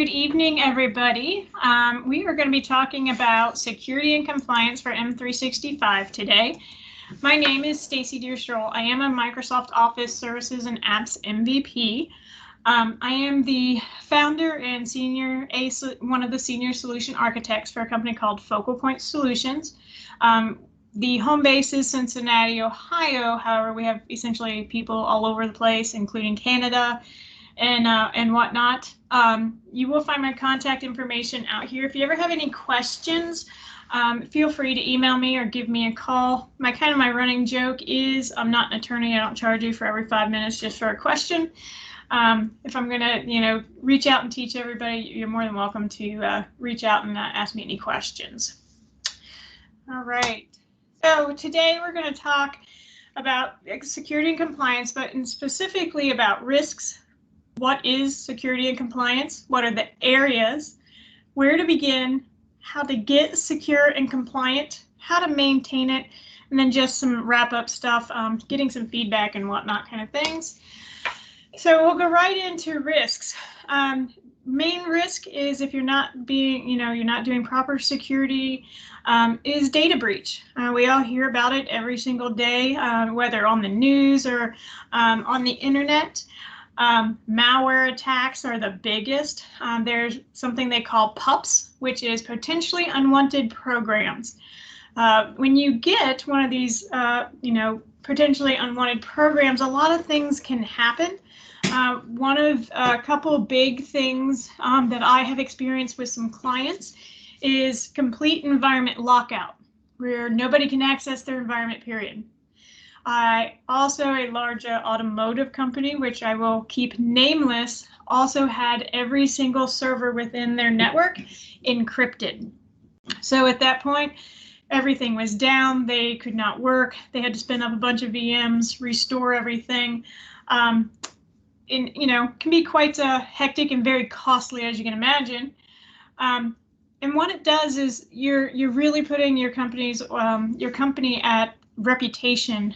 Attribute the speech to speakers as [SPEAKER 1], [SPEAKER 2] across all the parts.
[SPEAKER 1] Good evening, everybody. We are going to be talking about security and compliance for M365 today. My name is Stacy Deere. I am a Microsoft Office Services and Apps MVP. I am the founder and one of the senior solution architects for a company called SharePoint Solutions. The home base is Cincinnati, Ohio. However, we have essentially people all over the place, including Canada and whatnot. You will find my contact information out here. If you ever have any questions, feel free to email me or give me a call. My running joke is I'm not an attorney. I don't charge you for every 5 minutes just for a question. If I'm going to, reach out and teach everybody, you're more than welcome to reach out and ask me any questions. All right. So today we're going to talk about security and compliance, but specifically about risks. What is security and compliance? What are the areas? Where to begin? How to get secure and compliant? How to maintain it? And then just some wrap-up stuff, getting some feedback and whatnot kind of things. So we'll go right into risks. Main risk is if you're not doing proper security, is data breach. We all hear about it every single day, whether on the news or on the internet. Malware attacks are the biggest. There's something they call PUPs, which is potentially unwanted programs. When you get one of these, potentially unwanted programs, a lot of things can happen. One of a couple big things that I have experienced with some clients is complete environment lockout, where nobody can access their environment, period. Also, a large automotive company, which I will keep nameless, also had every single server within their network encrypted. So at that point, everything was down. They could not work. They had to spin up a bunch of VMs, restore everything. Can be quite hectic and very costly, as you can imagine. And what it does is you're really putting your company at reputation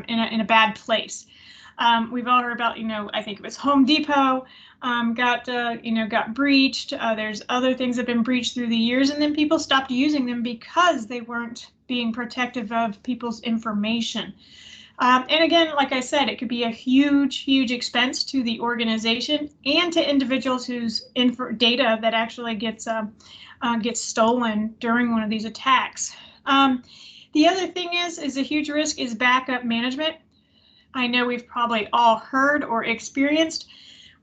[SPEAKER 1] in a bad place. We've all heard about, I think it was Home Depot got breached. There's other things that have been breached through the years, and then people stopped using them because they weren't being protective of people's information. And again, like I said, it could be a huge expense to the organization and to individuals whose data that actually gets stolen during one of these attacks. The other thing is a huge risk is backup management. I know we've probably all heard or experienced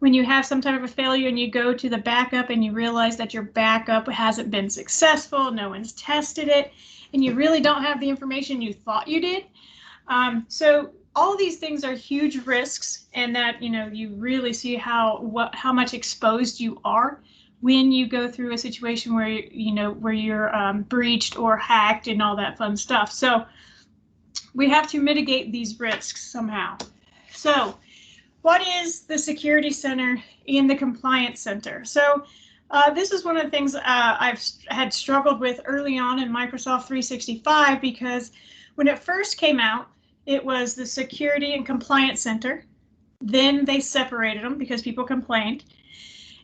[SPEAKER 1] when you have some type of a failure and you go to the backup and you realize that your backup hasn't been successful, no one's tested it, and you really don't have the information you thought you did. So all these things are huge risks, and that you really see how much exposed you are when you go through a situation where you're breached or hacked and all that fun stuff. So we have to mitigate these risks somehow. So what is the Security Center and the Compliance Center? So this is one of the things I've had struggled with early on in Microsoft 365, because when it first came out, it was the Security and Compliance Center. Then they separated them because people complained.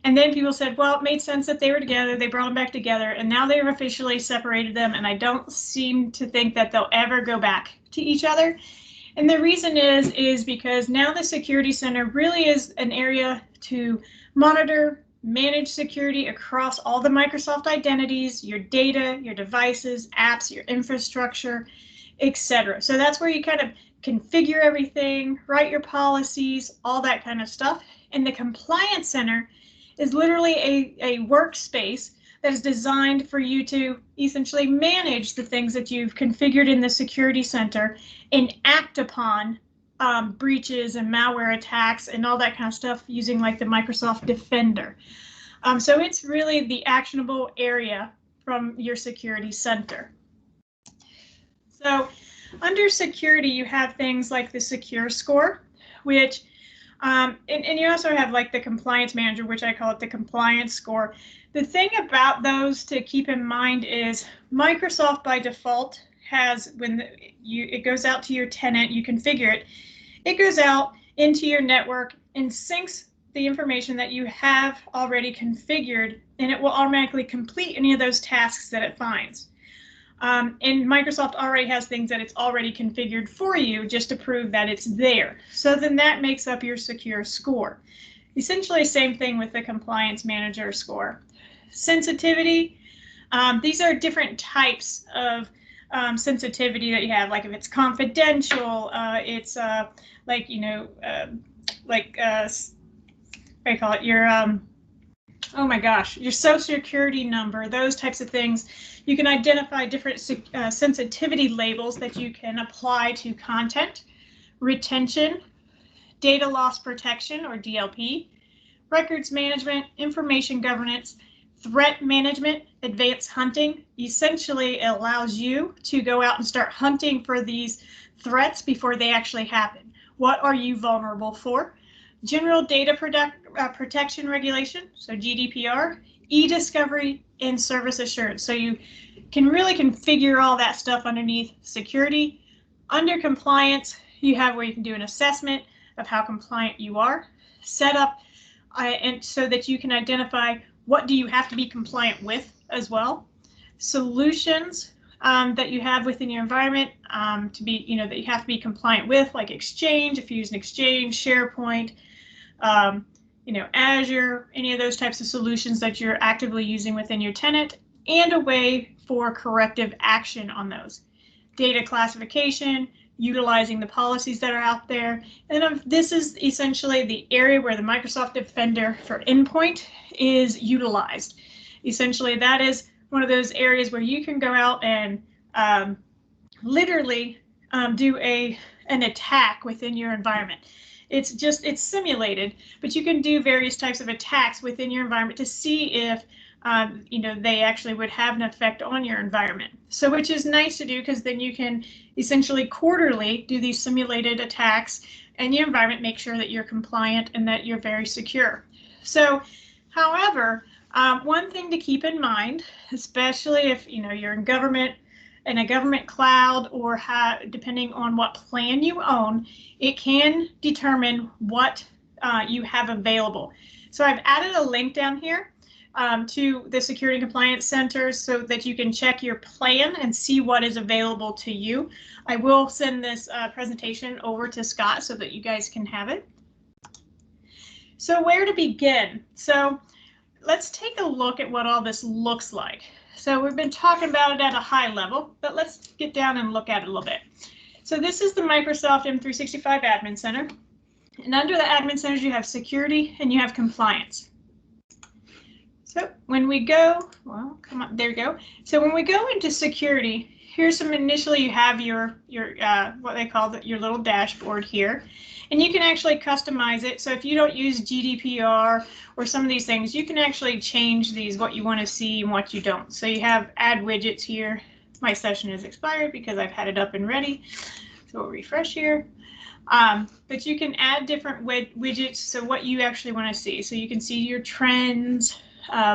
[SPEAKER 1] And then people said, well, it made sense that they were together. They brought them back together, and now they've officially separated them. And I don't seem to think that they'll ever go back to each other. And the reason is because now the Security Center really is an area to monitor, manage security across all the Microsoft identities, your data, your devices, apps, your infrastructure, etc. So that's where you kind of configure everything, write your policies, all that kind of stuff. And the Compliance Center is literally a workspace that is designed for you to essentially manage the things that you've configured in the Security Center and act upon breaches and malware attacks and all that kind of stuff using like the Microsoft Defender. So it's really the actionable area from your Security Center. So under security, you have things like the Secure Score, which and you also have like the Compliance Manager, which I call it the Compliance Score. The thing about those to keep in mind is Microsoft by default has, when it goes out to your tenant, you configure it, it goes out into your network and syncs the information that you have already configured, and it will automatically complete any of those tasks that it finds. And Microsoft already has things that it's already configured for you just to prove that it's there. So then that makes up your secure score. Essentially, same thing with the Compliance Manager score. Sensitivity, these are different types of sensitivity that you have, like if it's confidential, it's like, you know, like, what do you call it, your, oh my gosh, your social security number, those types of things. You can identify different sensitivity labels that you can apply to content, retention, data loss protection or DLP, records management, information governance, threat management, advanced hunting. Essentially, it allows you to go out and start hunting for these threats before they actually happen. What are you vulnerable for? General data protection regulation, so GDPR, e-discovery, and service assurance. So you can really configure all that stuff underneath security. Under compliance, you have where you can do an assessment of how compliant you are, set up, and so that you can identify what do you have to be compliant with as well. Solutions that you have within your environment to be, you know, that you have to be compliant with, like Exchange, if you use an Exchange, SharePoint, you know, Azure, any of those types of solutions that you're actively using within your tenant, and a way for corrective action on those. Data classification, utilizing the policies that are out there. And this is essentially the area where the Microsoft Defender for Endpoint is utilized. Essentially, that is one of those areas where you can go out and literally do an attack within your environment. It's simulated, but you can do various types of attacks within your environment to see if you know, they actually would have an effect on your environment. So which is nice to do, because then you can essentially quarterly do these simulated attacks and your environment, make sure that you're compliant and that you're very secure. So, however, one thing to keep in mind, especially if, you know, you're in a government cloud, or depending on what plan you own, it can determine what you have available. So I've added a link down here to the Security and Compliance Center so that you can check your plan and see what is available to you. I will send this presentation over to Scott so that you guys can have it. So where to begin? So let's take a look at what all this looks like. So we've been talking about it at a high level, but let's get down and look at it a little bit. So this is the Microsoft M365 Admin Center. And under the Admin Centers, you have security and you have compliance. So when we go, well, come on, there we go. So when we go into security, here's some initially you have your what they call your little dashboard here. And you can actually customize it. So if you don't use GDPR or some of these things, you can actually change these, what you want to see and what you don't. So you have add widgets here. My session is expired because I've had it up and ready. So we'll refresh here. But you can add different widgets. So what you actually want to see. So you can see your trends,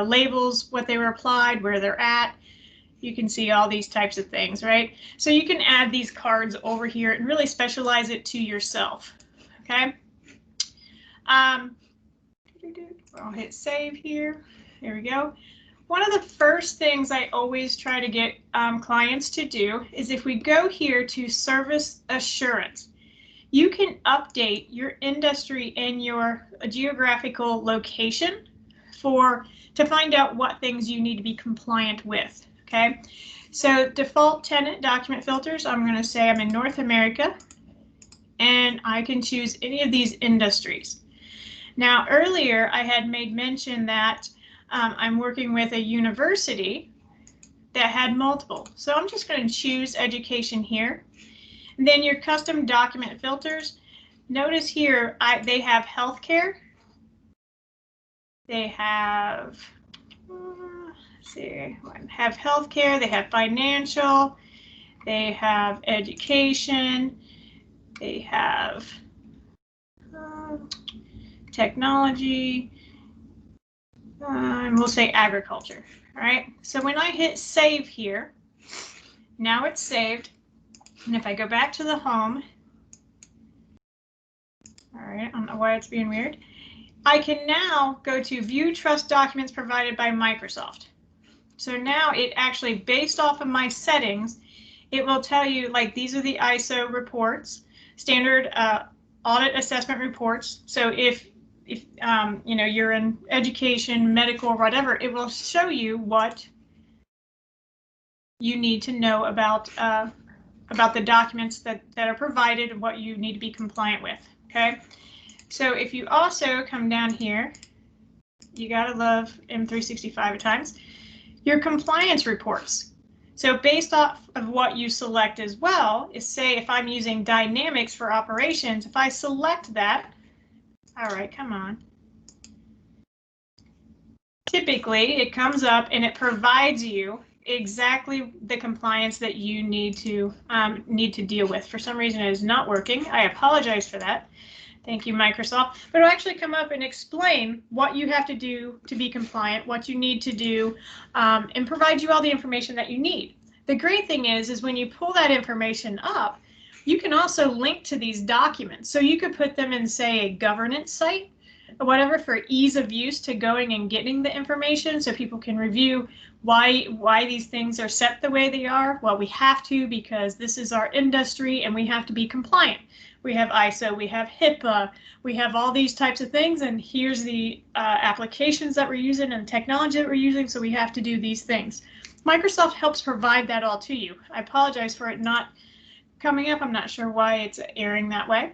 [SPEAKER 1] labels, what they were applied, where they're at. You can see all these types of things, right? So you can add these cards over here and really specialize it to yourself. Okay. I'll hit save here. There we go. One of the first things I always try to get clients to do is if we go here to service assurance, you can update your industry and your geographical location to find out what things you need to be compliant with. Okay. So default tenant document filters, I'm going to say I'm in North America. And I can choose any of these industries. Now, earlier I had made mention that I'm working with a university that had multiple. So I'm just going to choose education here. And then your custom document filters. Notice here they have healthcare. They have, let's see, have healthcare. They have financial. They have education. They have technology, and we'll say agriculture. All right, so when I hit save here, now it's saved. And if I go back to the home, all right, I don't know why it's being weird. I can now go to View Trust Documents provided by Microsoft. So now it actually, based off of my settings, it will tell you, like, these are the ISO reports, standard audit assessment reports. So if you know, you're in education, medical, whatever, it will show you what you need to know about the documents that are provided and what you need to be compliant with. Okay, so if you also come down here, you gotta love M365 at times, your compliance reports. So based off of what you select as well, is, say if I'm using Dynamics for operations, if I select that, all right, come on. Typically, it comes up and it provides you exactly the compliance that you need to deal with. For some reason, it is not working. I apologize for that. Thank you, Microsoft. But it'll actually come up and explain what you have to do to be compliant, what you need to do, and provide you all the information that you need. The great thing is when you pull that information up, you can also link to these documents. So you could put them in, say, a governance site or whatever, for ease of use to going and getting the information, so people can review why these things are set the way they are. Well, we have to, because this is our industry and we have to be compliant. We have ISO, we have HIPAA, we have all these types of things, and here's the applications that we're using and technology that we're using, so we have to do these things. Microsoft helps provide that all to you. I apologize for it not coming up. I'm not sure why it's airing that way.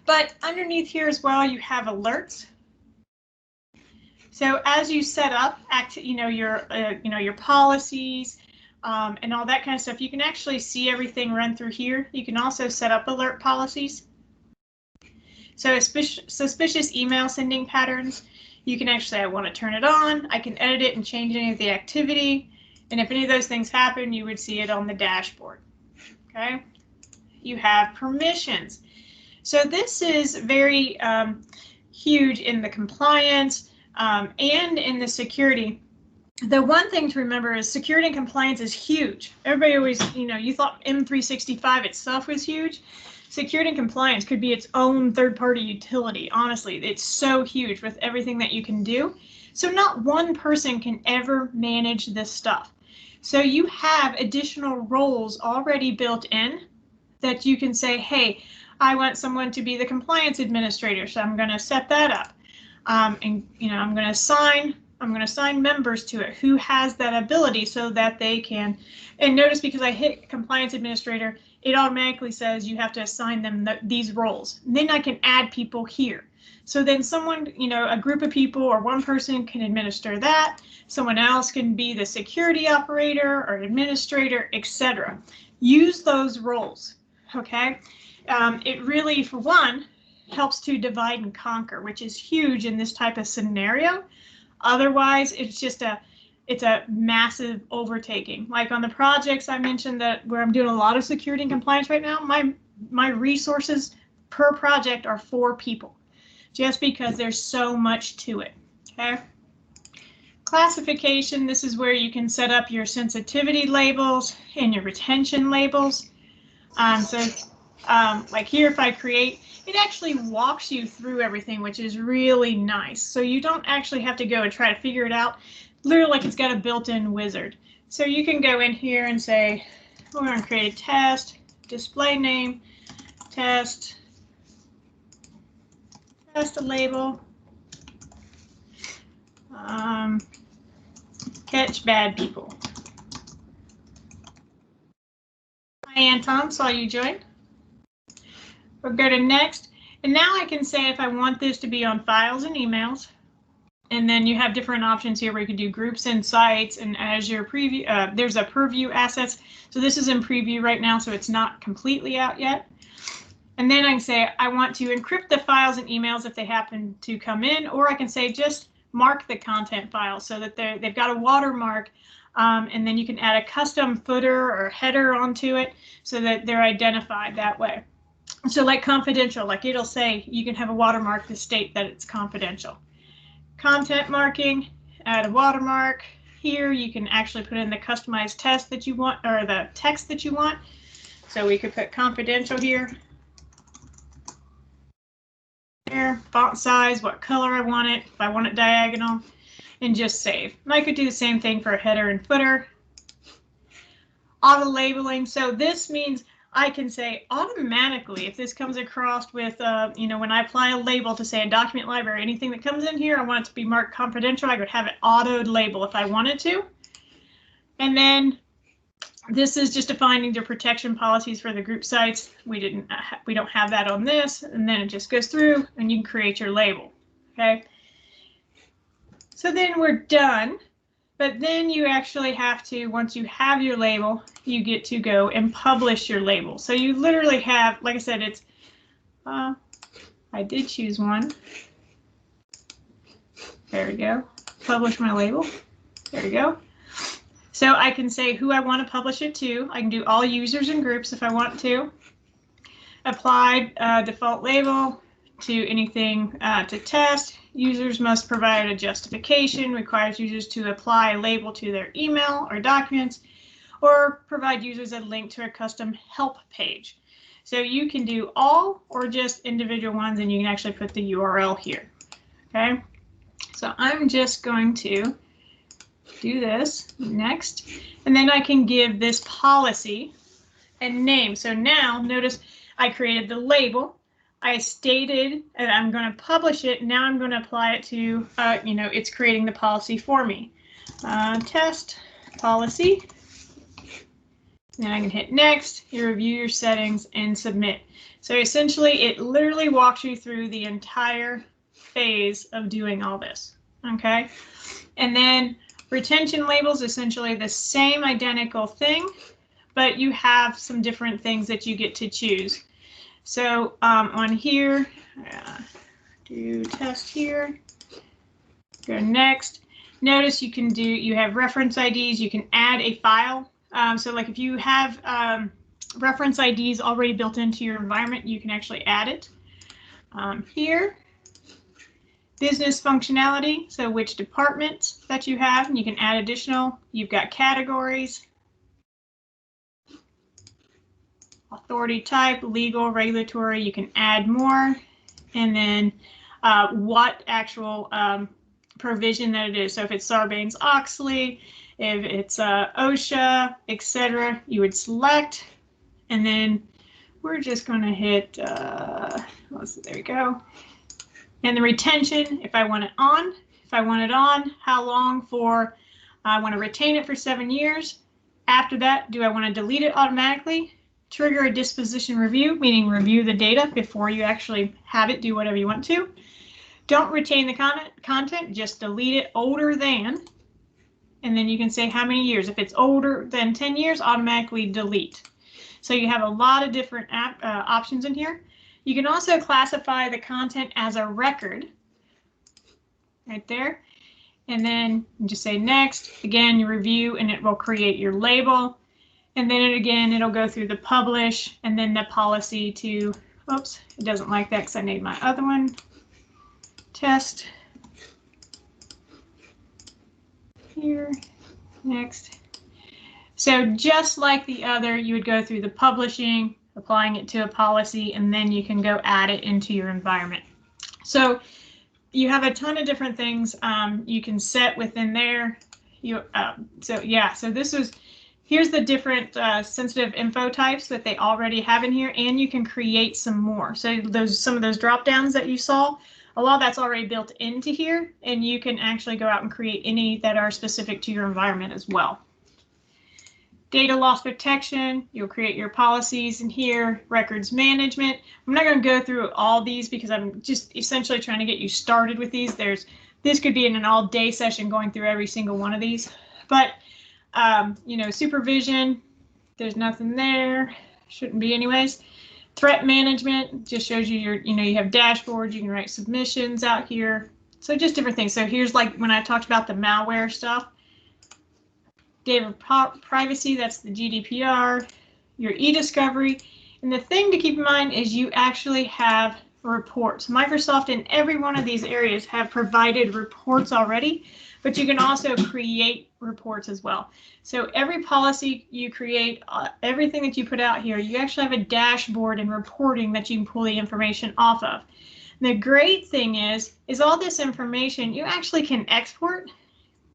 [SPEAKER 1] But underneath here as well, you have alerts. So as you set up, your policies and all that kind of stuff, you can actually see everything run through here. You can also set up alert policies. So suspicious email sending patterns, you can actually, I want to turn it on. I can edit it and change any of the activity. And if any of those things happen, you would see it on the dashboard. Okay. You have permissions. So this is very huge in the compliance and in the security. The one thing to remember is security and compliance is huge. Everybody always, you thought M365 itself was huge. Security and compliance could be its own third-party utility. Honestly, it's so huge with everything that you can do. So not one person can ever manage this stuff. So you have additional roles already built in that you can say, hey, I want someone to be the compliance administrator, so I'm going to set that up. And I'm going to assign members to it who has that ability so that they can. And notice, because I hit compliance administrator, it automatically says you have to assign them these roles. And then I can add people here. So then someone, a group of people or one person can administer that. Someone else can be the security operator or administrator, etc. Use those roles. Okay. It really, for one, helps to divide and conquer, which is huge in this type of scenario. Otherwise, it's just it's a massive overtaking. Like on the projects I mentioned that where I'm doing a lot of security and compliance right now, my resources per project are 4 people, just because there's so much to it. Okay. Classification, this is where you can set up your sensitivity labels and your retention labels. Like here, if I create, it actually walks you through everything, which is really nice. So you don't actually have to go and try to figure it out. Literally, like, it's got a built-in wizard. So you can go in here and say, we're going to create a test, display name, test a label, catch bad people. Hi, Anton, saw you join. We'll go to next, and now I can say if I want this to be on files and emails, and then you have different options here where you can do groups and sites, and as your preview, there's a purview assets. So this is in preview right now, so it's not completely out yet. And then I can say I want to encrypt the files and emails if they happen to come in, or I can say just mark the content files so that they've got a watermark, and then you can add a custom footer or header onto it so that they're identified that way. So like confidential, like it'll say you can have a watermark to state that it's confidential. Content marking, add a watermark. Here you can actually put in the customized test that you want, or the text that you want. So we could put confidential here. there, font size, what color I want it, if I want it diagonal, and just save. And I could do the same thing for a header and footer. Auto labeling. So this means I can say automatically, if this comes across with, when I apply a label to say a document library, anything that comes in here, I want it to be marked confidential, I would have it auto label if I wanted to. And then this is just defining the protection policies for the group sites. We don't have that on this, and then it just goes through and you can create your label. Okay. So then we're done, but then you actually have to, once you have your label, you get to go and publish your label. So you literally have, like I said, it's, I did choose one. There we go. Publish my label. There we go. So I can say who I want to publish it to. I can do all users and groups if I want to. Apply default label to anything to test. Users must provide a justification, requires users to apply a label to their email or documents, or provide users a link to a custom help page. So you can do all or just individual ones, and you can actually put the URL here. Okay, so I'm just going to do this next, and then I can give this policy a name. So now notice I created the label. I stated that I'm going to publish it. Now I'm going to apply it to, it's creating the policy for me. Test policy. Then I can hit next, you review your settings and submit. So essentially it literally walks you through the entire phase of doing all this. Okay. And then retention labels, essentially the same identical thing, but you have some different things that you get to choose. So on here, do test here, go next. Notice you have reference IDs, you can add a file. So like if you have reference IDs already built into your environment, you can actually add it. Here, business functionality, so which departments that you have, and you can add additional. You've got categories, authority type, legal, regulatory, you can add more, and then what actual provision that it is. So if it's Sarbanes-Oxley, if it's OSHA, etc., you would select, and then we're just going to hit, there we go. And the retention, if I want it on, how long for, I want to retain it for 7 years. After that, do I want to delete it automatically? Trigger a disposition review, meaning review the data before you actually have it do whatever you want to. Don't retain the content, just delete it older than, and then you can say how many years. If it's older than 10 years, automatically delete. So you have a lot of different options in here. You can also classify the content as a record right there. And then you just say next. Again, you review and it will create your label. And then it'll go through the publish and then the policy to, oops, it doesn't like that because I made my other one. Test. Here, next. So just like the other, you would go through the publishing, applying it to a policy, and then you can go add it into your environment. So you have a ton of different things you can set within there. So this is, here's the different sensitive info types that they already have in here, and you can create some more. So some of those drop downs that you saw, a lot of that's already built into here, and you can actually go out and create any that are specific to your environment as well. Data loss protection, you'll create your policies in here. Records management. I'm not going to go through all these because I'm just essentially trying to get you started with these. This could be in an all-day session going through every single one of these. But, supervision, there's nothing there. Shouldn't be anyways. Threat management just shows you you have dashboards. You can write submissions out here. So just different things. So here's like when I talked about the malware stuff. Data privacy, that's the GDPR, your e-discovery. And the thing to keep in mind is you actually have reports. Microsoft in every one of these areas have provided reports already, but you can also create reports as well. So every policy you create, everything that you put out here, you actually have a dashboard and reporting that you can pull the information off of. The great thing is all this information you actually can export,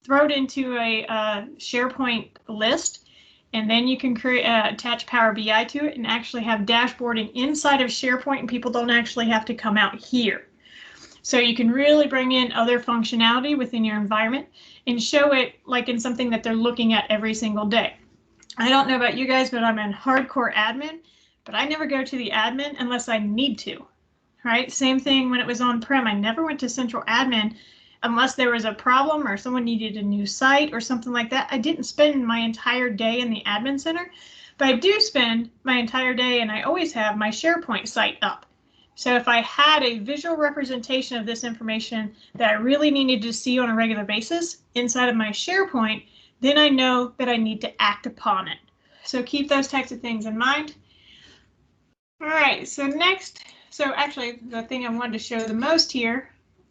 [SPEAKER 1] throw it into a SharePoint list, and then you can create attach Power BI to it and actually have dashboarding inside of SharePoint, and people don't actually have to come out here. So you can really bring in other functionality within your environment and show it like in something that they're looking at every single day. I don't know about you guys, but I'm a hardcore admin, but I never go to the admin unless I need to, right? Same thing when it was on-prem. I never went to central admin unless there was a problem or someone needed a new site or something like that. I didn't spend my entire day in the admin center, but I do spend my entire day, and I always have my SharePoint site up. So if I had a visual representation of this information that I really needed to see on a regular basis inside of my SharePoint, then I know that I need to act upon it. So keep those types of things in mind. All right, so next, so actually the thing I wanted to show the most here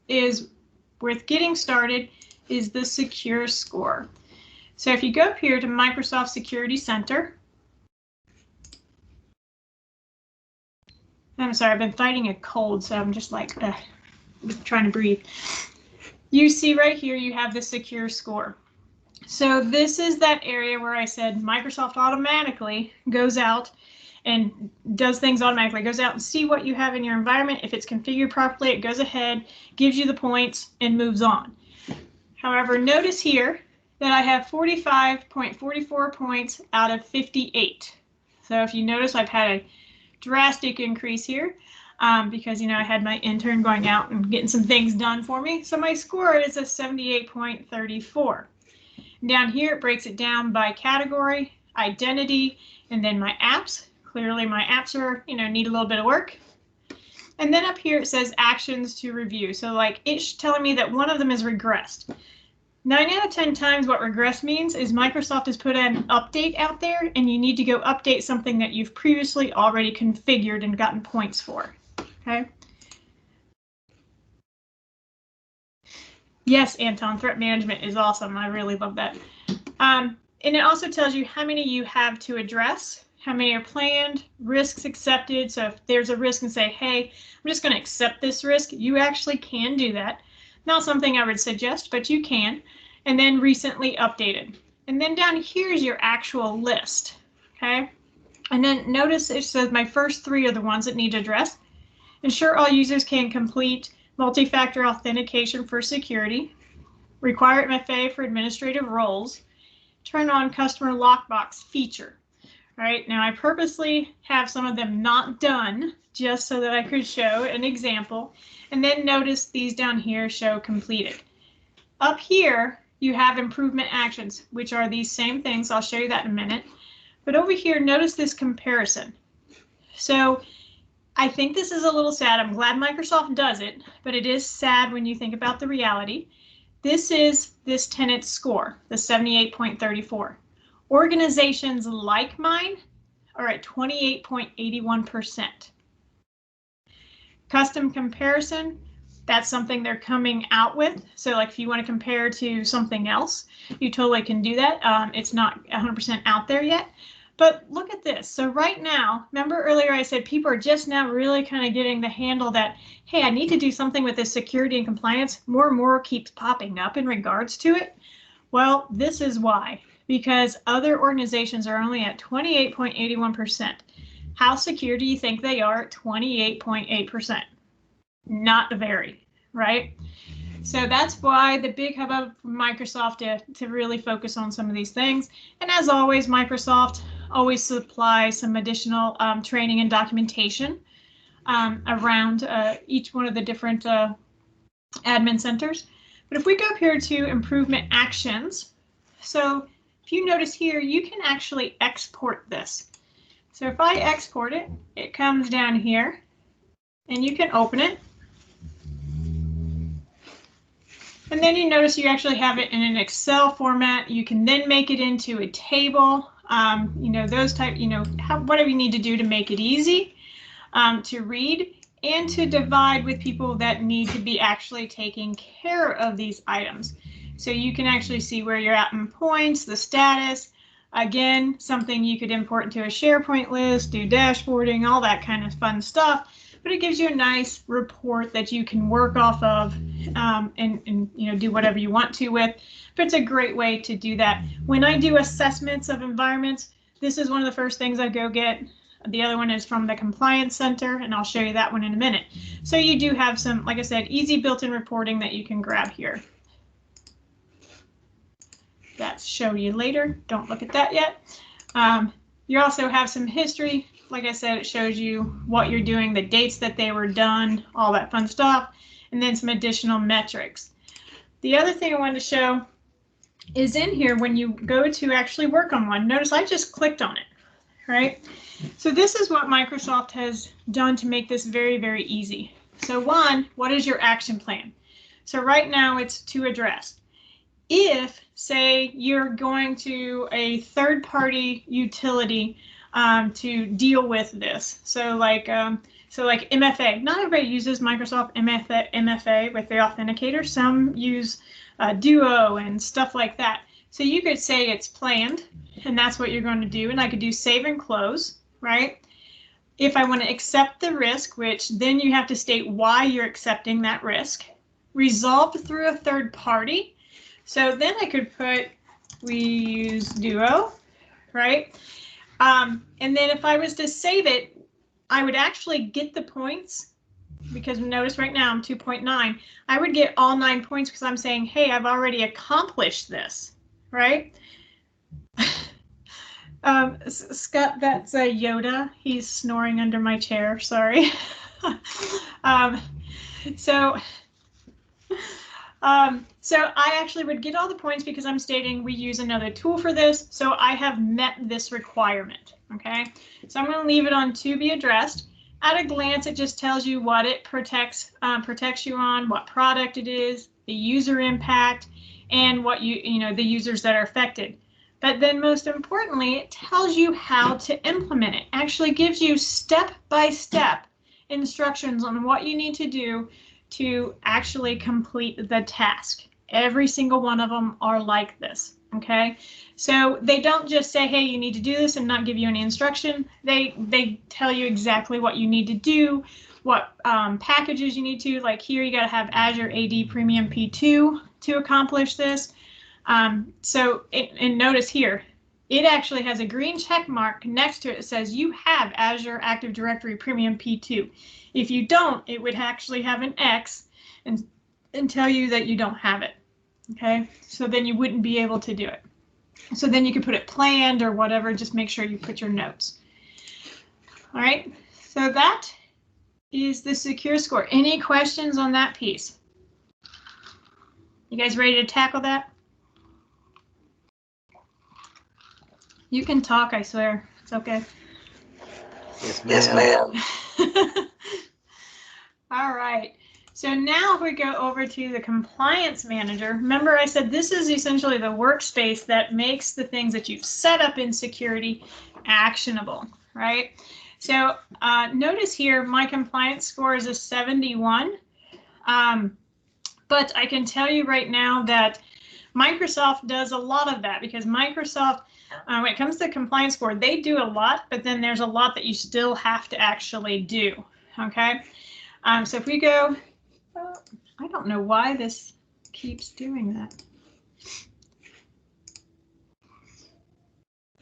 [SPEAKER 1] is with getting started is the secure score. So if you go up here to Microsoft Security Center, I'm sorry, I've been fighting a cold, so I'm just like trying to breathe. You see right here, you have the secure score. So this is that area where I said Microsoft automatically goes out and does things automatically. It goes out and see what you have in your environment. If it's configured properly, it goes ahead, gives you the points, and moves on. However, notice here that I have 45.44 points out of 58. So if you notice, I've had a drastic increase here because, you know, I had my intern going out and getting some things done for me. So my score is a 78.34. Down here, it breaks it down by category, identity, and then my apps. Clearly my apps are, you know, need a little bit of work. And then up here it says actions to review. So like it's telling me that one of them is regressed. 9 out of 10 times what regress means is Microsoft has put an update out there and you need to go update something that you've previously already configured and gotten points for. Okay. Yes, Anton, threat management is awesome. I really love that. And it also tells you how many you have to address, how many are planned, risks accepted. So if there's a risk and say, hey, I'm just going to accept this risk, you actually can do that. Not something I would suggest, but you can. And then recently updated. And then down here is your actual list. Okay. And then notice it says my first 3 are the ones that need to address. Ensure all users can complete multi-factor authentication for security. Require MFA for administrative roles. Turn on customer lockbox feature. All right, now I purposely have some of them not done just so that I could show an example. And then notice these down here show completed. Up here, you have improvement actions, which are these same things. I'll show you that in a minute. But over here, notice this comparison. So I think this is a little sad. I'm glad Microsoft does it, but it is sad when you think about the reality. This is this tenant's score, the 78.34. Organizations like mine are at 28.81%. Custom comparison, that's something they're coming out with. So like if you want to compare to something else, you totally can do that. It's not 100% out there yet. But look at this. So right now, remember earlier I said people are just now really kind of getting the handle that, hey, I need to do something with this security and compliance. More and more keeps popping up in regards to it. Well, this is why. Because other organizations are only at 28.81%. How secure do you think they are at 28.8%? Not very, right? So that's why the big hubbub from Microsoft to really focus on some of these things. And as always, Microsoft always supplies some additional training and documentation around each one of the different admin centers. But if we go up here to improvement actions, so if you notice here, you can actually export this. So if I export it, it comes down here and you can open it. And then you notice you actually have it in an Excel format. You can then make it into a table, you know, those type, you know, whatever you need to do to make it easy to read and to divide with people that need to be actually taking care of these items. So you can actually see where you're at in points, the status. Again, something you could import into a SharePoint list, do dashboarding, all that kind of fun stuff. but it gives you a nice report that you can work off of and you know, do whatever you want to with. But it's a great way to do that. When I do assessments of environments, this is one of the first things I go get. The other one is from the Compliance Center, and I'll show you that one in a minute. So you do have some, like I said, easy built-in reporting that you can grab here. That's show you later. Don't look at that yet. You also have some history. Like I said, it shows you what you're doing, the dates that they were done, all that fun stuff, and then some additional metrics. The other thing I wanted to show is in here when you go to actually work on one. Notice I just clicked on it, right? So this is what Microsoft has done to make this very, very easy. So one, what is your action plan? So right now it's to address. If, say, you're going to a third-party utility to deal with this, so like MFA. Not everybody uses Microsoft MFA with the authenticator. Some use Duo and stuff like that. So you could say it's planned, and that's what you're going to do. And I could do save and close, right? If I want to accept the risk, which then you have to state why you're accepting that risk, resolved through a third party. So then I could put, we use Duo, right? And then if I was to save it, I would actually get the points, because notice right now I'm 2.9. I would get all 9 points because I'm saying, hey, I've already accomplished this, right? Scott, that's Yoda. He's snoring under my chair, sorry. So I actually would get all the points because I'm stating we use another tool for this, so I have met this requirement, okay? So I'm going to leave it on to be addressed. At a glance, it just tells you what it protects you on, what product it is, the user impact, and what you know, the users that are affected. But then most importantly, it tells you how to implement it. Actually gives you step-by-step instructions on what you need to do to actually complete the task. Every single one of them are like this, okay? So they don't just say, hey, you need to do this and not give you any instruction. They tell you exactly what you need to do, what packages you need to, like here you gotta have Azure AD Premium P2 to accomplish this. And notice here, it actually has a green check mark next to it that says you have Azure Active Directory Premium P2. If you don't, it would actually have an X and tell you that you don't have it. Okay, so then you wouldn't be able to do it. So then you could put it planned or whatever, just make sure you put your notes. All right, so that is the secure score. Any questions on that piece? You guys ready to tackle that? You can talk, I swear. It's okay.
[SPEAKER 2] Yes, ma'am.
[SPEAKER 1] All right. So now if we go over to the Compliance Manager, remember I said this is essentially the workspace that makes the things that you've set up in security actionable, right? So notice here my compliance score is a 71. But I can tell you right now that Microsoft does a lot of that, because Microsoft, when it comes to compliance score, they do a lot, but then there's a lot that you still have to actually do, okay? So if we go, I don't know why this keeps doing that.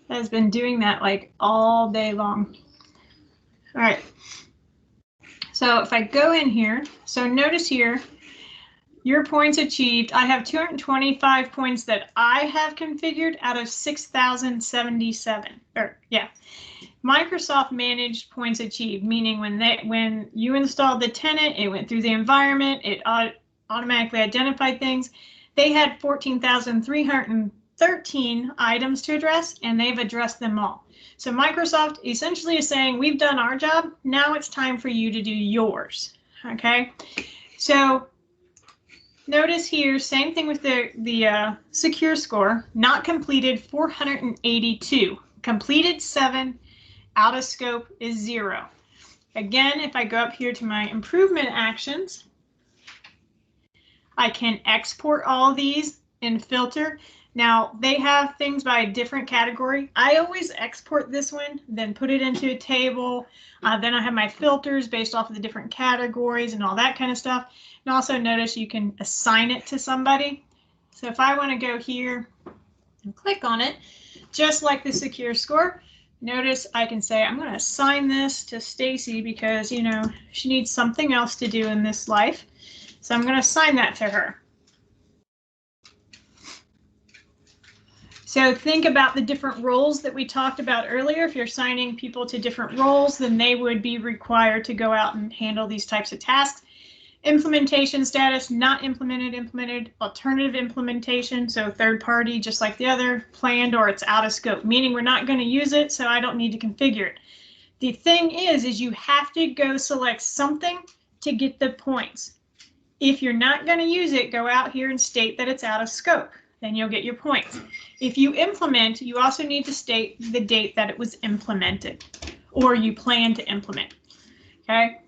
[SPEAKER 1] It has been doing that like all day long. All right, so if I go in here, so notice here, your points achieved, I have 225 points that I have configured out of 6,077. Or yeah, Microsoft managed points achieved, meaning when you installed the tenant, it went through the environment, it automatically identified things. They had 14,313 items to address, and they've addressed them all. So Microsoft essentially is saying, we've done our job, now it's time for you to do yours, okay? So notice here, same thing with the secure score, not completed 482, completed 7, out of scope is 0. Again, if I go up here to my improvement actions, I can export all these and filter. Now they have things by a different category. I always export this one, then put it into a table. Then I have my filters based off of the different categories and all that kind of stuff. And also notice you can assign it to somebody. So if I want to go here and click on it, just like the secure score, notice I can say I'm going to assign this to Stacy because, you know, she needs something else to do in this life. So I'm going to assign that to her. So think about the different roles that we talked about earlier. If you're assigning people to different roles, then they would be required to go out and handle these types of tasks. Implementation status, not implemented, implemented, alternative implementation, so third party, just like the other, planned, or it's out of scope, meaning we're not going to use it, so I don't need to configure it. The thing is you have to go select something to get the points. If you're not going to use it, go out here and state that it's out of scope. Then you'll get your points. If you implement, you also need to state the date that it was implemented or you plan to implement. Okay.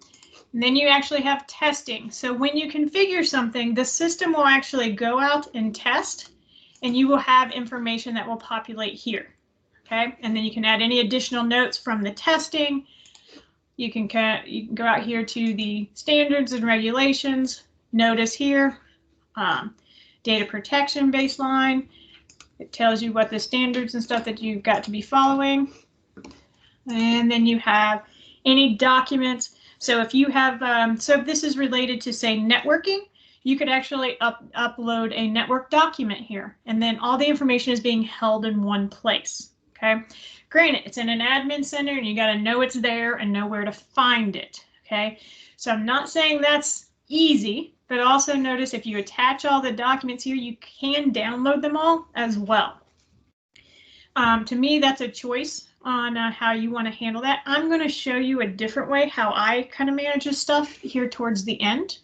[SPEAKER 1] And then you actually have testing. So when you configure something, the system will actually go out and test, and you will have information that will populate here. Okay. And then you can add any additional notes from the testing. You can go out here to the standards and regulations. Notice here, data protection baseline. It tells you what the standards and stuff that you've got to be following. And then you have any documents. So if you have, so if this is related to, say, networking, you could actually upload a network document here. And then all the information is being held in one place. Okay. Granted, it's in an admin center and you got to know it's there and know where to find it. Okay. So I'm not saying that's easy, but also notice if you attach all the documents here, you can download them all as well. To me, that's a choice on how you want to handle that. I'm going to show you a different way how I kind of manage this stuff here towards the end.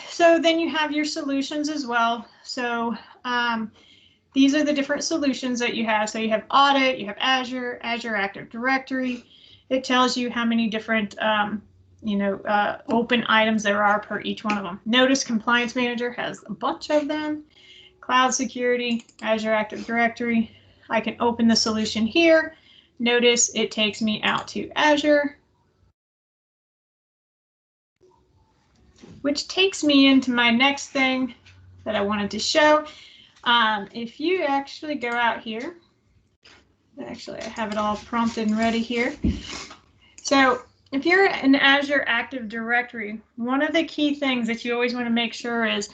[SPEAKER 1] So then you have your solutions as well. So these are the different solutions that you have. So you have audit, you have Azure, Azure Active Directory. It tells you how many different open items there are per each one of them. Notice Compliance Manager has a bunch of them. Cloud Security, Azure Active Directory. I can open the solution here. Notice it takes me out to Azure, which takes me into my next thing that I wanted to show. If you actually go out here, actually I have it all prompted and ready here. So if you're in Azure Active Directory, one of the key things that you always want to make sure is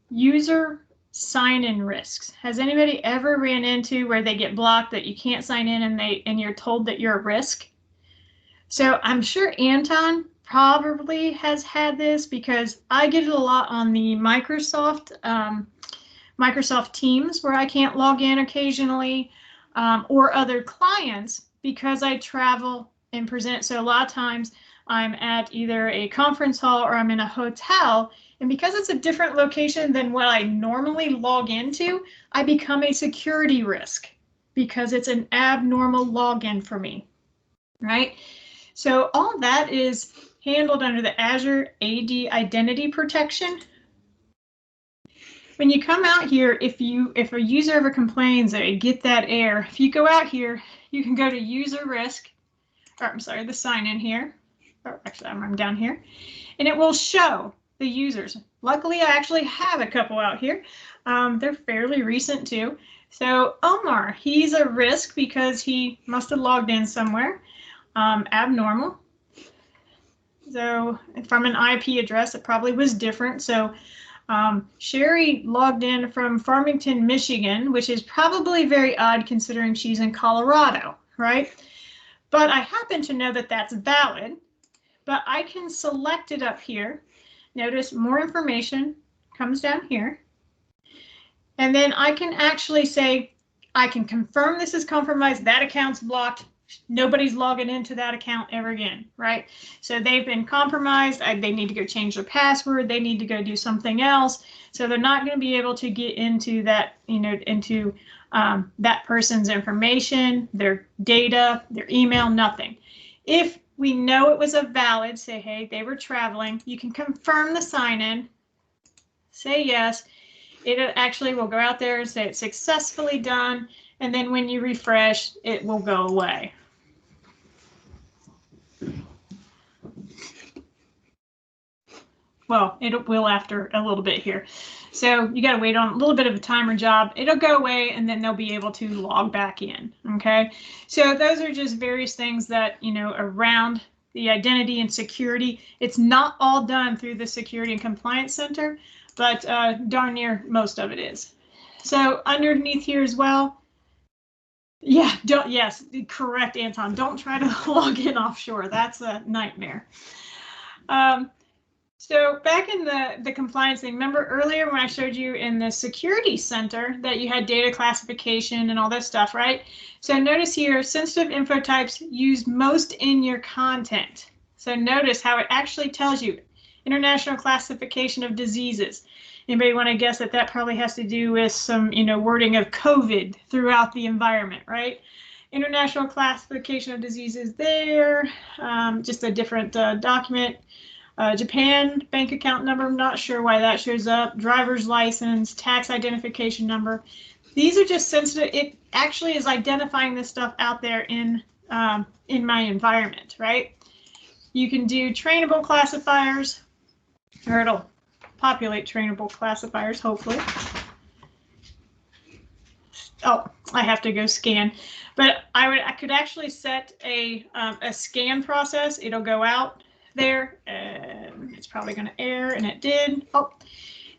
[SPEAKER 1] user sign-in risks. Has anybody ever ran into where they get blocked that you can't sign in and you're told that you're a risk? So I'm sure Anton probably has had this because I get it a lot on the Microsoft Teams where I can't log in occasionally, or other clients because I travel and present. So a lot of times I'm at either a conference hall or I'm in a hotel. And because it's a different location than what I normally log into, I become a security risk because it's an abnormal login for me, right? So all that is handled under the Azure AD Identity Protection. When you come out here, if a user ever complains that I get that error, if you go out here, you can go to user risk, or I'm sorry, the sign in here, or actually I'm down here, and it will show the users. Luckily, I actually have a couple out here. They're fairly recent too. So Omar, he's a risk because he must have logged in somewhere abnormal. So from an IP address, it probably was different. So Sherry logged in from Farmington, Michigan, which is probably very odd considering she's in Colorado, right? But I happen to know that that's valid, but I can select it up here. Notice more information comes down here. And then I can actually say, I can confirm this is compromised, that account's blocked, nobody's logging into that account ever again, right? So they've been compromised, they need to go change their password, they need to go do something else. So they're not going to be able to get into that, into that person's information, their data, their email, nothing. If we know it was a valid, say, hey, they were traveling, you can confirm the sign-in, say yes, it actually will go out there and say it's successfully done. And then when you refresh, it will go away. Well, it will after a little bit here. So you got to wait on a little bit of a timer job. It'll go away and then they'll be able to log back in. Okay. So those are just various things that, you know, around the identity and security. It's not all done through the Security and Compliance Center, but darn near most of it is. So underneath here as well. Yeah, yes, correct, Anton. Don't try to log in offshore. That's a nightmare. So back in the compliance thing, remember earlier when I showed you in the security center that you had data classification and all that stuff, right? So notice here, sensitive info types used most in your content. So notice how it actually tells you international classification of diseases. Anybody want to guess that that probably has to do with some, you know, wording of COVID throughout the environment, right? International classification of diseases there, just a different document. Japan bank account number, I'm not sure why that shows up. Driver's license, tax identification number. These are just sensitive. It actually is identifying this stuff out there in my environment, right? You can do trainable classifiers, or it'll populate trainable classifiers, hopefully. Oh, I have to go scan, but I could actually set a scan process. It'll go out there and it's probably going to error, and it did. Oh,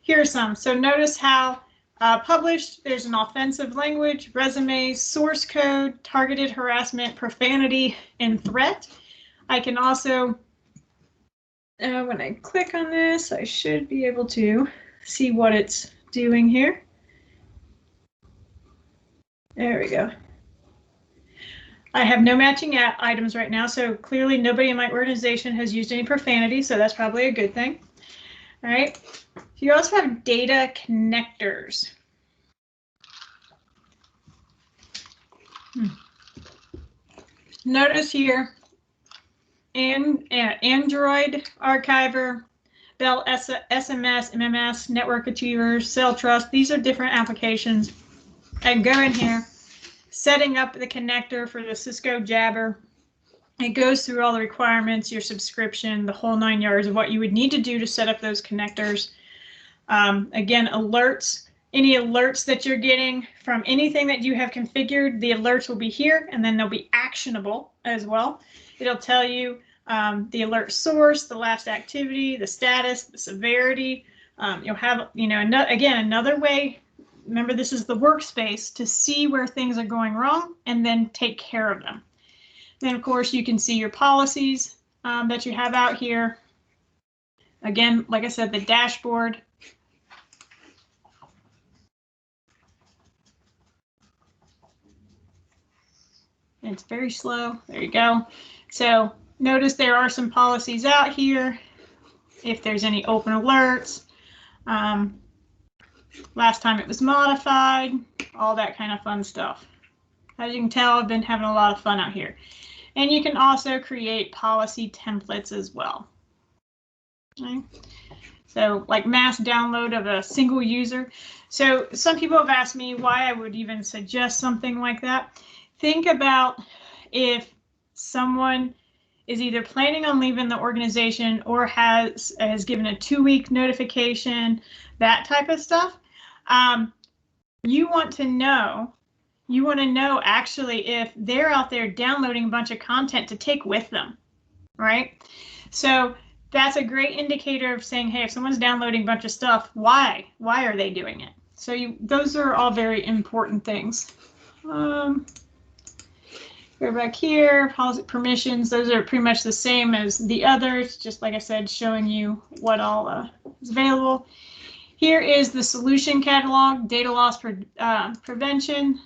[SPEAKER 1] here's some. So notice how published, there's an offensive language, resume, source code, targeted harassment, profanity, and threat. I can also, when I click on this, I should be able to see what it's doing here. There we go. I have no matching items right now, so clearly nobody in my organization has used any profanity, so that's probably a good thing. All right. You also have data connectors. Notice here, Android Archiver, Bell SMS, MMS, Network Achievers, Cell Trust. These are different applications. I go in here, setting up the connector for the Cisco Jabber. It goes through all the requirements, your subscription, the whole 9 yards of what you would need to do to set up those connectors. Again, alerts, any alerts that you're getting from anything that you have configured, the alerts will be here, and then they'll be actionable as well. It'll tell you the alert source, the last activity, the status, the severity. You'll have, you know, again, another way. Remember, this is the workspace to see where things are going wrong and then take care of them. Then, of course, you can see your policies that you have out here. Again, like I said, the dashboard. It's very slow. There you go. So notice there are some policies out here. If there's any open alerts. Last time it was modified, all that kind of fun stuff. As you can tell, I've been having a lot of fun out here. And you can also create policy templates as well. Okay. So like mass download of a single user. So some people have asked me why I would even suggest something like that. Think about if someone is either planning on leaving the organization or has given a 2-week notification, that type of stuff. You want to know actually if they're out there downloading a bunch of content to take with them, right? So that's a great indicator of saying, hey, if someone's downloading a bunch of stuff, why are they doing it? So those are all very important things. Go back here, policy permissions. Those are pretty much the same as the others, just like I said, showing you what all is available. Here is the solution catalog, data loss prevention.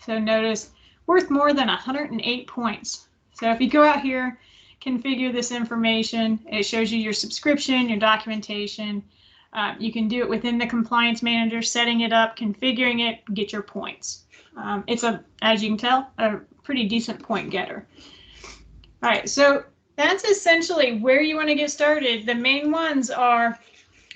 [SPEAKER 1] So notice worth more than 108 points. So if you go out here, configure this information, it shows you your subscription, your documentation. You can do it within the compliance manager, setting it up, configuring it, get your points. It's as you can tell, a pretty decent point getter. All right, so that's essentially where you want to get started. The main ones are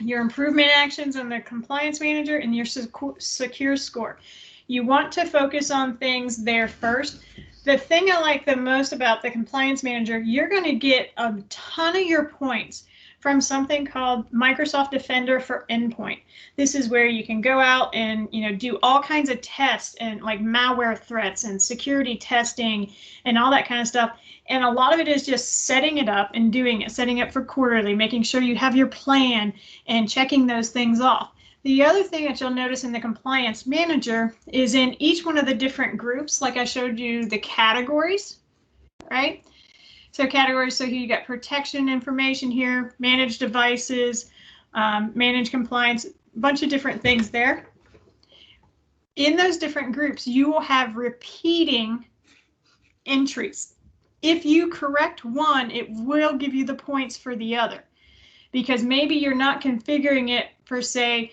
[SPEAKER 1] your improvement actions in the compliance manager, and your secure score. You want to focus on things there first. The thing I like the most about the compliance manager, you're going to get a ton of your points from something called Microsoft Defender for Endpoint. This is where you can go out and do all kinds of tests and like malware threats and security testing and all that kind of stuff. And a lot of it is just setting it up and doing it, setting it for quarterly, making sure you have your plan and checking those things off. The other thing that you'll notice in the compliance manager is in each one of the different groups, like I showed you the categories, right? So categories, so here you got protection information here, manage devices, manage compliance, a bunch of different things there. In those different groups, you will have repeating entries. If you correct one, it will give you the points for the other, because maybe you're not configuring it for, say,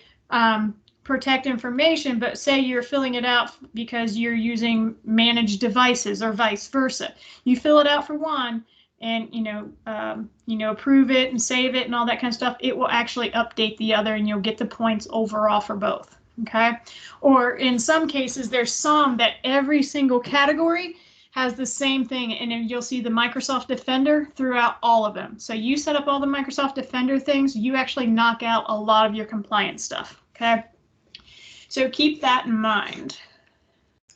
[SPEAKER 1] protect information, but say you're filling it out because you're using manage devices or vice versa. You fill it out for one and approve it and save it and all that kind of stuff. It will actually update the other and you'll get the points overall for both. Okay. Or in some cases, there's some that every single category has the same thing, and you'll see the Microsoft Defender throughout all of them. So you set up all the Microsoft Defender things, you actually knock out a lot of your compliance stuff, okay? So keep that in mind.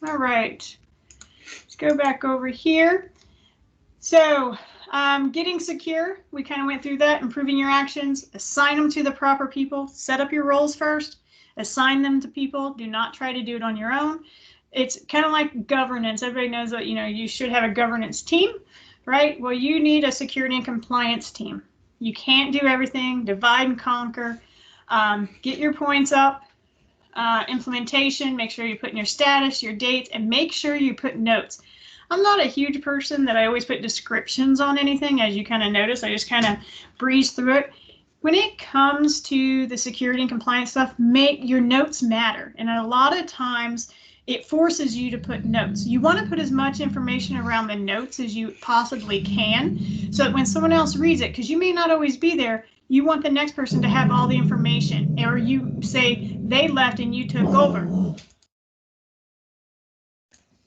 [SPEAKER 1] All right, let's go back over here. So getting secure, we kind of went through that, improving your actions, assign them to the proper people, set up your roles first, assign them to people, do not try to do it on your own. It's kind of like governance. Everybody knows that, you should have a governance team, right? Well, you need a security and compliance team. You can't do everything, divide and conquer, get your points up, implementation, make sure you put in your status, your dates, and make sure you put notes. I'm not a huge person that I always put descriptions on anything, as you kind of notice. I just kind of breeze through it. When it comes to the security and compliance stuff, make your notes matter. And a lot of times, it forces you to put notes. You want to put as much information around the notes as you possibly can, so that when someone else reads it, because you may not always be there, you want the next person to have all the information, or you say they left and you took over.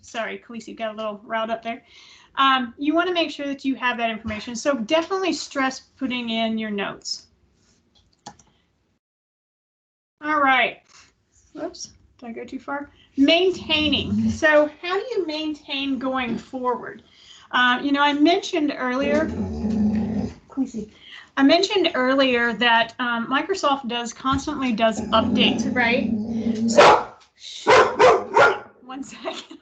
[SPEAKER 1] Sorry, Khaleesi got a little riled up there. You want to make sure that you have that information. So definitely stress putting in your notes. All right. Whoops, did I go too far? Maintaining. So how do you maintain going forward? I mentioned earlier, that Microsoft constantly does updates, right? So, one second.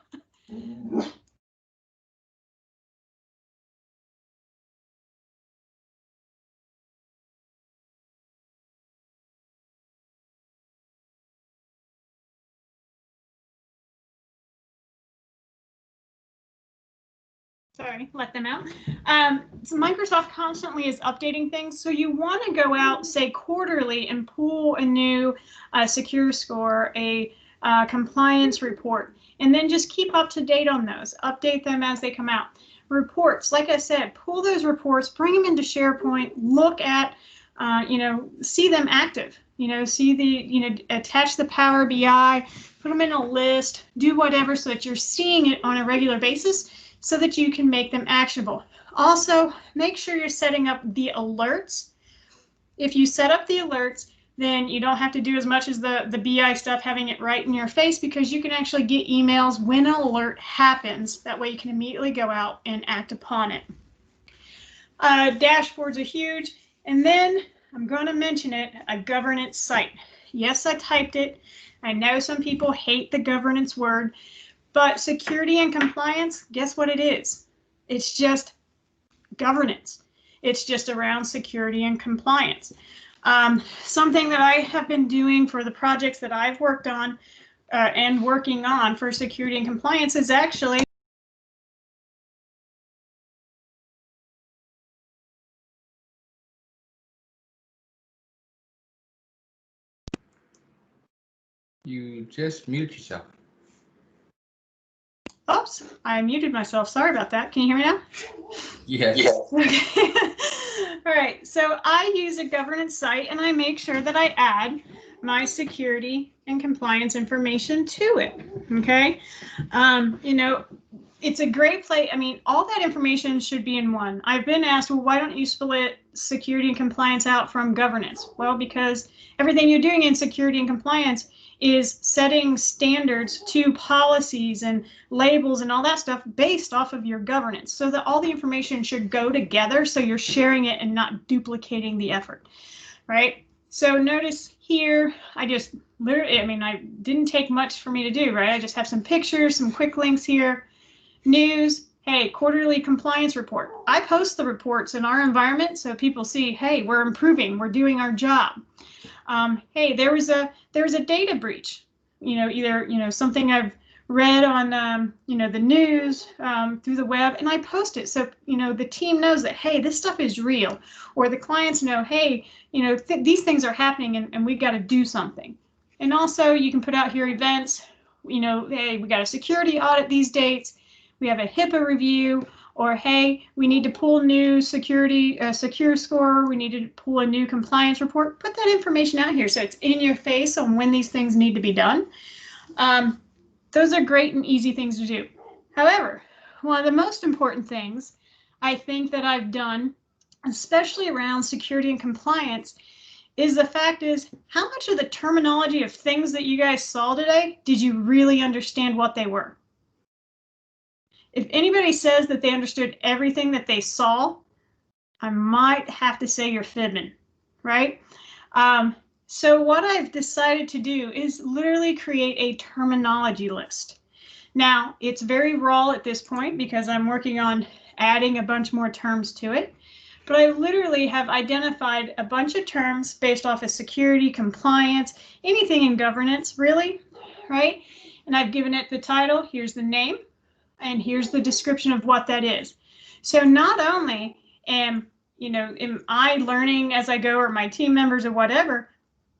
[SPEAKER 1] Sorry, let them out. So Microsoft constantly is updating things. So you want to go out, say, quarterly and pull a new secure score, a compliance report, and then just keep up to date on those. Update them as they come out. Reports, like I said, pull those reports, bring them into SharePoint, look at, see them active. Attach the Power BI, put them in a list, do whatever so that you're seeing it on a regular basis, so that you can make them actionable. Also, make sure you're setting up the alerts. If you set up the alerts, then you don't have to do as much as the BI stuff, having it right in your face, because you can actually get emails when an alert happens. That way you can immediately go out and act upon it. Dashboards are huge. And then I'm going to mention it, a governance site. Yes, I typed it. I know some people hate the governance word. But security and compliance, guess what it is? It's just governance. It's just around security and compliance. Something that I have been doing for the projects that I've worked on and working on for security and compliance is actually
[SPEAKER 2] You just mute yourself.
[SPEAKER 1] Oops, I muted myself. Sorry about that. Can you hear me now?
[SPEAKER 2] Yes.
[SPEAKER 1] Okay. All right, so I use a governance site and I make sure that I add my security and compliance information to it. Okay, you know, it's a great place. I mean, all that information should be in one. I've been asked, well, why don't you split security and compliance out from governance? Well, because everything you're doing in security and compliance is setting standards to policies and labels and all that stuff based off of your governance, so that all the information should go together, so you're sharing it and not duplicating the effort, right? So notice here, I just literally, I mean, I didn't take much for me to do, right? I just have some pictures, some quick links here. News, hey, quarterly compliance report. I post the reports in our environment so people see, hey, we're improving, we're doing our job. Hey, there was a data breach, either something I've read on the news through the web, and I post it so the team knows that, hey, this stuff is real, or the clients know, hey, these things are happening and we've got to do something. And also you can put out here events, hey, we got a security audit these dates, we have a HIPAA review, or hey, we need to pull new security, secure score, we need to pull a new compliance report. Put that information out here so it's in your face on when these things need to be done. Those are great and easy things to do. However, one of the most important things I think that I've done, especially around security and compliance, is the fact is, how much of the terminology of things that you guys saw today did you really understand what they were? If anybody says that they understood everything that they saw, I might have to say you're fibbing, right? So what I've decided to do is literally create a terminology list. Now, it's very raw at this point because I'm working on adding a bunch more terms to it, but I literally have identified a bunch of terms based off of security, compliance, anything in governance, really, right? And I've given it the title, here's the name, and here's the description of what that is. So not only am I learning as I go, or my team members or whatever,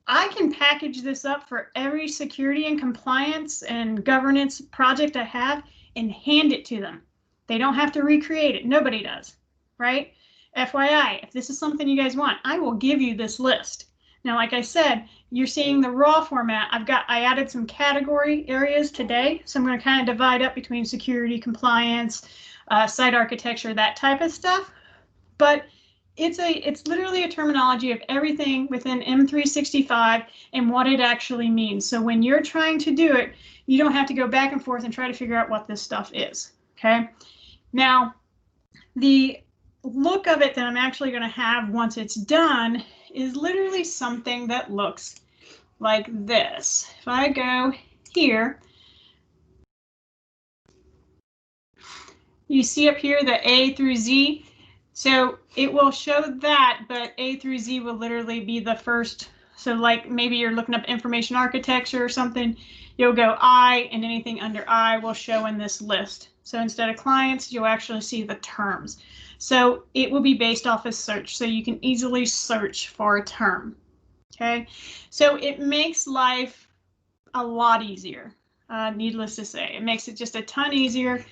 [SPEAKER 1] I can package this up for every security and compliance and governance project I have and hand it to them. They don't have to recreate it. Nobody does, right? FYI, if this is something you guys want, I will give you this list. Now, like I said, you're seeing the raw format. I added some category areas today, so I'm going to kind of divide up between security, compliance, site architecture, that type of stuff. But it's literally a terminology of everything within M365 and what it actually means. So when you're trying to do it, you don't have to go back and forth and try to figure out what this stuff is. Okay. Now, the look of it that I'm actually going to have once it's done is literally something that looks like this. If I go here, you see up here the A through Z. So it will show that, but A through Z will literally be the first. So like maybe you're looking up information architecture or something, you'll go I, and anything under I will show in this list. So instead of clients, you'll actually see the terms. So it will be based off of search, so you can easily search for a term. Okay, so it makes life a lot easier, needless to say. It makes it just a ton easier,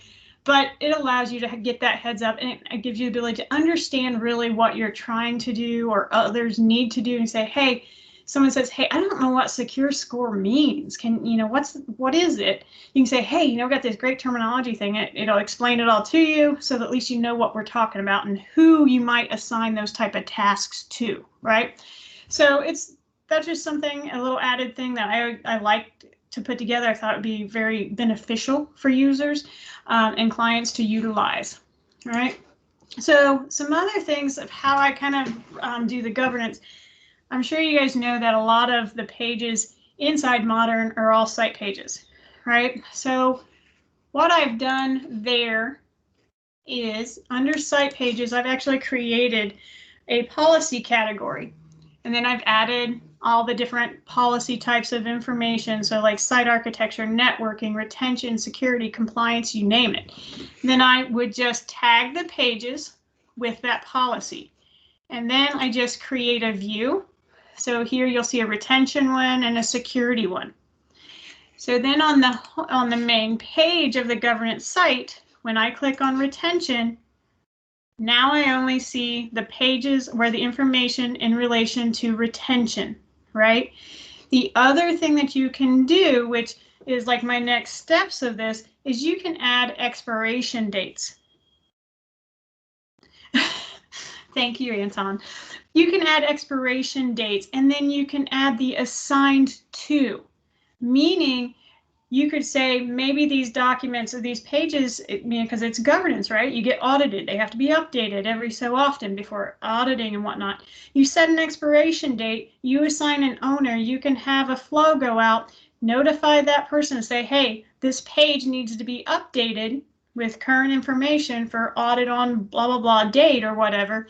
[SPEAKER 1] but it allows you to get that heads up, and it gives you the ability to understand really what you're trying to do or others need to do, and say, hey, someone says, hey, I don't know what secure score means. What is it? You can say, hey, got this great terminology thing. It'll explain it all to you so that at least you know what we're talking about and who you might assign those type of tasks to, right? So that's just something, a little added thing that I liked to put together. I thought it would be very beneficial for users and clients to utilize, all right? So some other things of how I kind of do the governance. I'm sure you guys know that a lot of the pages inside Modern are all site pages, right? So what I've done there is under site pages, I've actually created a policy category, and then I've added all the different policy types of information. So like site architecture, networking, retention, security, compliance, you name it. And then I would just tag the pages with that policy. And then I just create a view. So here you'll see a retention one and a security one. So then on the main page of the governance site, when I click on retention, Now I only see the pages where the information in relation to retention, right? The other thing that you can do, which is like my next steps of this, is you can add expiration dates. Thank you, Anton. You can add expiration dates, and then you can add the assigned to, meaning you could say maybe these documents or these pages, because it's governance, right? You get audited. They have to be updated every so often before auditing and whatnot. You set an expiration date, you assign an owner, you can have a flow go out, notify that person and say, hey, this page needs to be updated with current information for audit on blah, blah, blah date or whatever.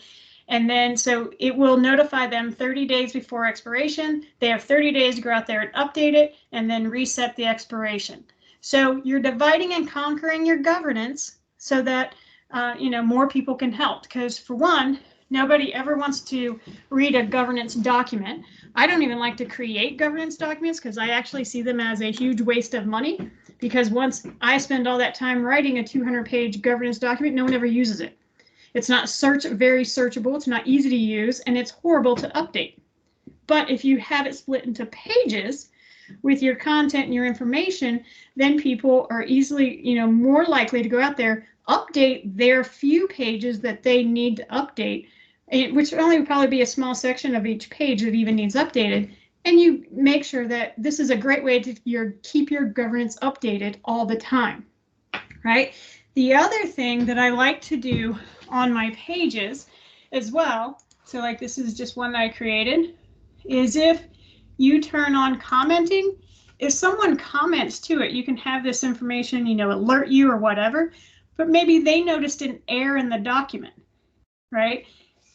[SPEAKER 1] And then so it will notify them 30 days before expiration. They have 30 days to go out there and update it and then reset the expiration. So you're dividing and conquering your governance so that more people can help. Because for one, nobody ever wants to read a governance document. I don't even like to create governance documents because I actually see them as a huge waste of money. Because once I spend all that time writing a 200-page governance document, no one ever uses it. It's not very searchable, it's not easy to use, and it's horrible to update. But if you have it split into pages with your content and your information, then people are easily, more likely to go out there, update their few pages that they need to update, which will only probably be a small section of each page that even needs updated. And you make sure that this is a great way to keep your governance updated all the time, right? The other thing that I like to do on my pages as well, so like this is just one that I created, is if you turn on commenting, if someone comments to it, you can have this information, alert you or whatever, but maybe they noticed an error in the document, right?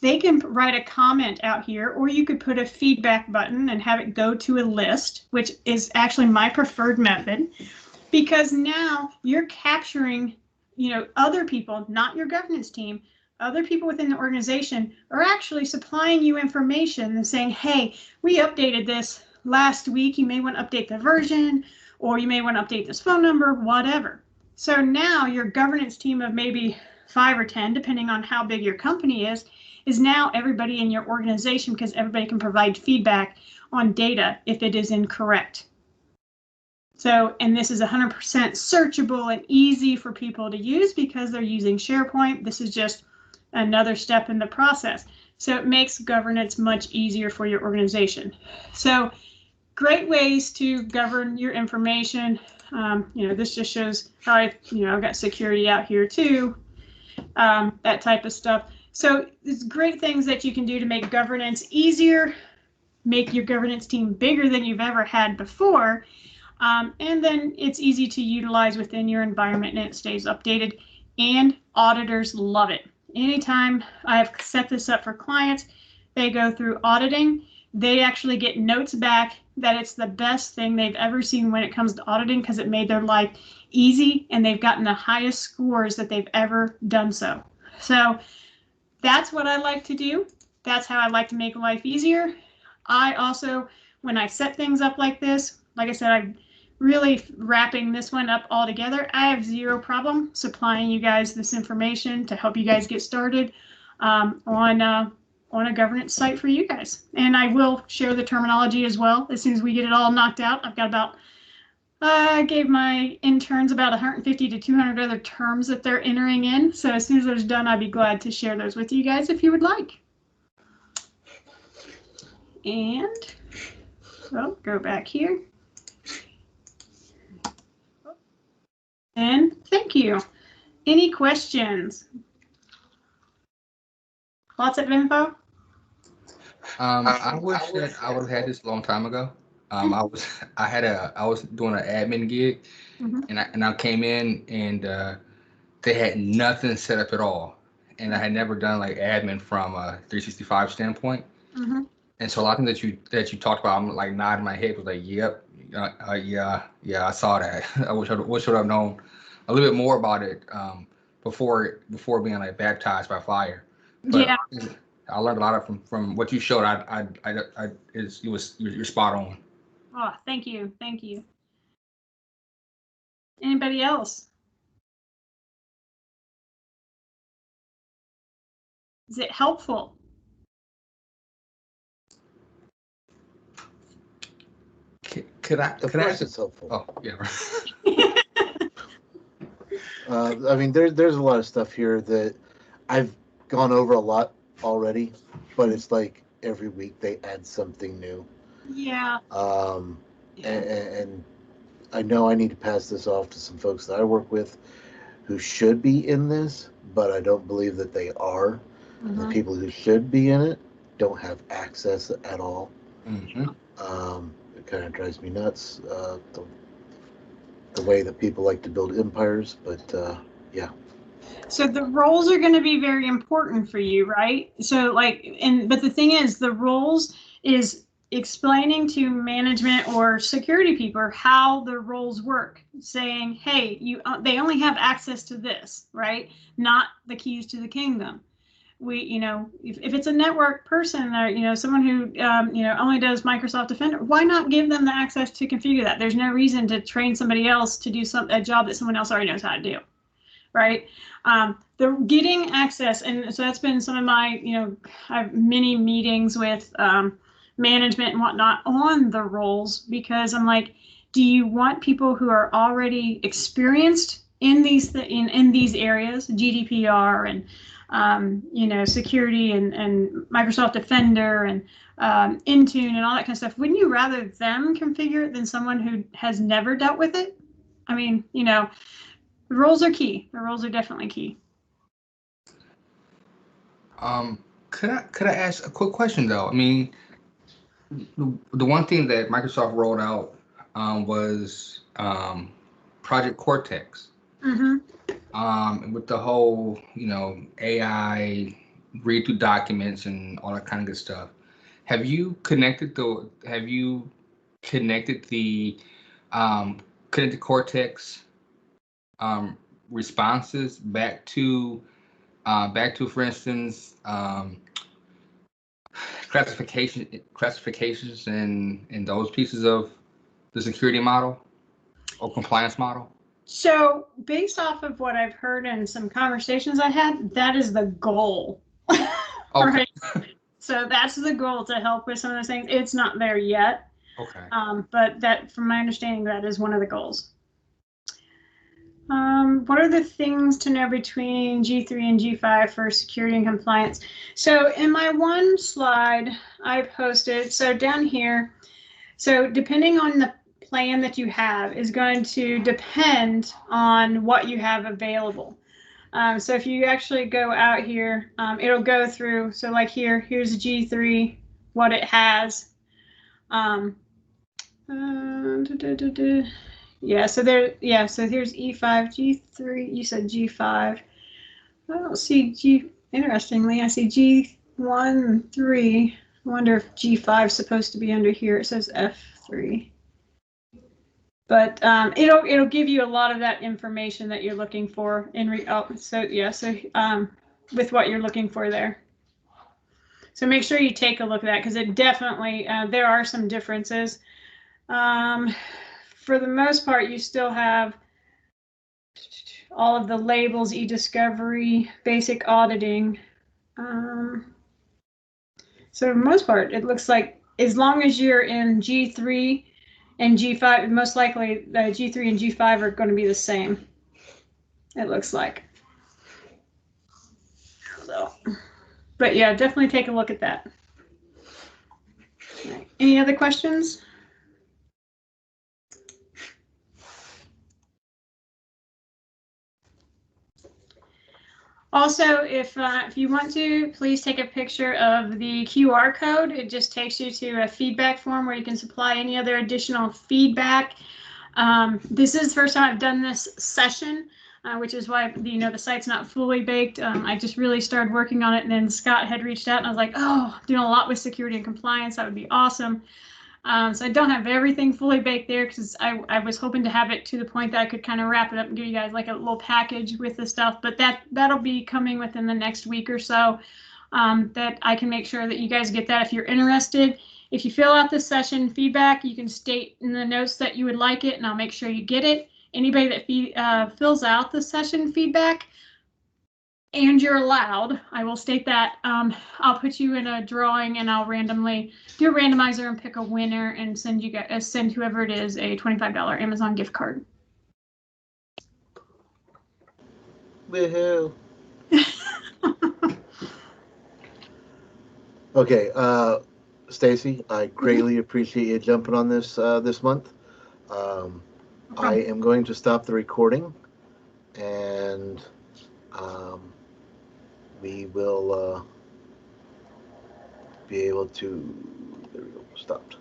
[SPEAKER 1] They can write a comment out here, or you could put a feedback button and have it go to a list, which is actually my preferred method, because now you're capturing other people, not your governance team, other people within the organization are actually supplying you information and saying, hey, we updated this last week. You may want to update the version, or you may want to update this phone number, whatever. So now your governance team of maybe 5 or 10, depending on how big your company is now everybody in your organization, because everybody can provide feedback on data if it is incorrect. So, and this is 100% searchable and easy for people to use because they're using SharePoint. This is just another step in the process. So it makes governance much easier for your organization. So great ways to govern your information. This just shows how I've got security out here too, that type of stuff. So it's great things that you can do to make governance easier, make your governance team bigger than you've ever had before. And then it's easy to utilize within your environment and it stays updated, and auditors love it. Anytime I have set this up for clients, they go through auditing, they actually get notes back that it's the best thing they've ever seen when it comes to auditing because it made their life easy and they've gotten the highest scores that they've ever done so. So that's what I like to do. That's how I like to make life easier. I also, when I set things up like this, like I said, I'm really wrapping this one up all together. I have zero problem supplying you guys this information to help you guys get started on a governance site for you guys. And I will share the terminology as well as soon as we get it all knocked out. I've got about, I gave my interns about 150 to 200 other terms that they're entering in. So as soon as those are done, I'd be glad to share those with you guys if you would like. And so go back here. And thank you. Any questions? Lots of info?
[SPEAKER 2] I wish that I would have had this a long time ago. I was doing an admin gig, and I came in and they had nothing set up at all, and I had never done like admin from a 365 standpoint. And so a lot of things that you talked about, I'm like nodding my head, was like, yep, yeah, I saw that. I wish I would have known a little bit more about it before being like baptized by fire. But
[SPEAKER 1] Yeah.
[SPEAKER 2] I learned a lot from what you showed. You're spot on.
[SPEAKER 1] Oh, thank you. Thank you. Anybody else? Is it helpful?
[SPEAKER 2] Could I?
[SPEAKER 3] Of course, it's helpful.
[SPEAKER 2] Oh, yeah.
[SPEAKER 3] I mean, there's a lot of stuff here that I've gone over a lot already, but it's like every week they add something new.
[SPEAKER 1] Yeah.
[SPEAKER 3] And I know I need to pass this off to some folks that I work with who should be in this, but I don't believe that they are. And the people who should be in it don't have access at all. It kind of drives me nuts, the way that people like to build empires, but yeah.
[SPEAKER 1] So the roles are going to be very important for you, right? So but the thing is, the roles is explaining to management or security people how the roles work, saying, hey, they only have access to this, right? Not the keys to the kingdom. If it's a network person or, someone who, only does Microsoft Defender, why not give them the access to configure that? There's no reason to train somebody else to do a job that someone else already knows how to do, right? They're getting access. And so that's been some of my, I have many meetings with management and whatnot on the roles, because I'm like, do you want people who are already experienced in these areas, GDPR and security and Microsoft Defender and Intune and all that kind of stuff? Wouldn't you rather them configure it than someone who has never dealt with it? I mean, the roles are key. The roles are definitely key.
[SPEAKER 2] Could I ask a quick question though? I mean, the one thing that Microsoft rolled out was Project Cortex. With the whole, AI read through documents and all that kind of good stuff. Have you connected the Cortex responses back to, for instance, classifications and those pieces of the security model or compliance model?
[SPEAKER 1] So based off of what I've heard and some conversations I had, that is the goal.
[SPEAKER 2] Okay.
[SPEAKER 1] Right? So that's the goal, to help with some of those things. It's not there yet.
[SPEAKER 2] Okay.
[SPEAKER 1] But that, from my understanding, that is one of the goals. What are the things to know between G3 and G5 for security and compliance? So in my one slide I posted, so down here, so depending on the plan that you have is going to depend on what you have available. So if you actually go out here, it'll go through. So like here's G3, what it has. Yeah, so here's E5, G3, you said G5. I don't see interestingly, I see G1 and 3. I wonder if G5 is supposed to be under here. It says F3. But it'll give you a lot of that information that you're looking for with what you're looking for there. So make sure you take a look at that, because it definitely, there are some differences. For the most part, you still have all of the labels, e-discovery, basic auditing. So for the most part, it looks like as long as you're in G3 and G5, most likely the G3 and G5 are going to be the same, it looks like. So, but yeah, definitely take a look at that. Right. Any other questions? Also, if you want to, please take a picture of the QR code. It just takes you to a feedback form where you can supply any other additional feedback. This is the first time I've done this session, which is why the site's not fully baked. I just really started working on it, and then Scott had reached out, and I was like, oh, doing a lot with security and compliance. That would be awesome. So I don't have everything fully baked there, because I was hoping to have it to the point that I could kind of wrap it up and give you guys like a little package with the stuff, but that'll be coming within the next week or so, that I can make sure that you guys get that if you're interested. If you fill out the session feedback, you can state in the notes that you would like it, and I'll make sure you get it. Anybody that fills out the session feedback, and you're allowed, I will state that, I'll put you in a drawing and I'll randomly do a randomizer and pick a winner and send you guys, send whoever it is a $25 Amazon gift card.
[SPEAKER 3] Woohoo. Okay, Stacy, I greatly appreciate you jumping on this this month. I am going to stop the recording, and we will be able to. There we go. Stopped.